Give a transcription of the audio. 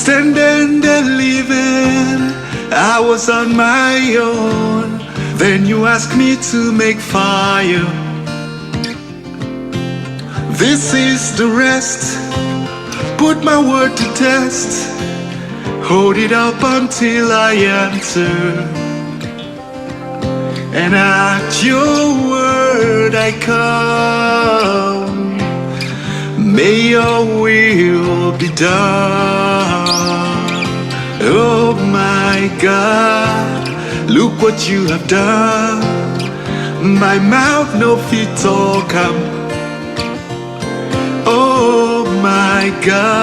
standing and living, I was on my own. Then you asked me to make fire. This is the rest. Put my word to test. Hold it up until I answer. And at your word I come. May your will be done. Oh my God, look what you have done. My mouth no fit talk. Oh my God.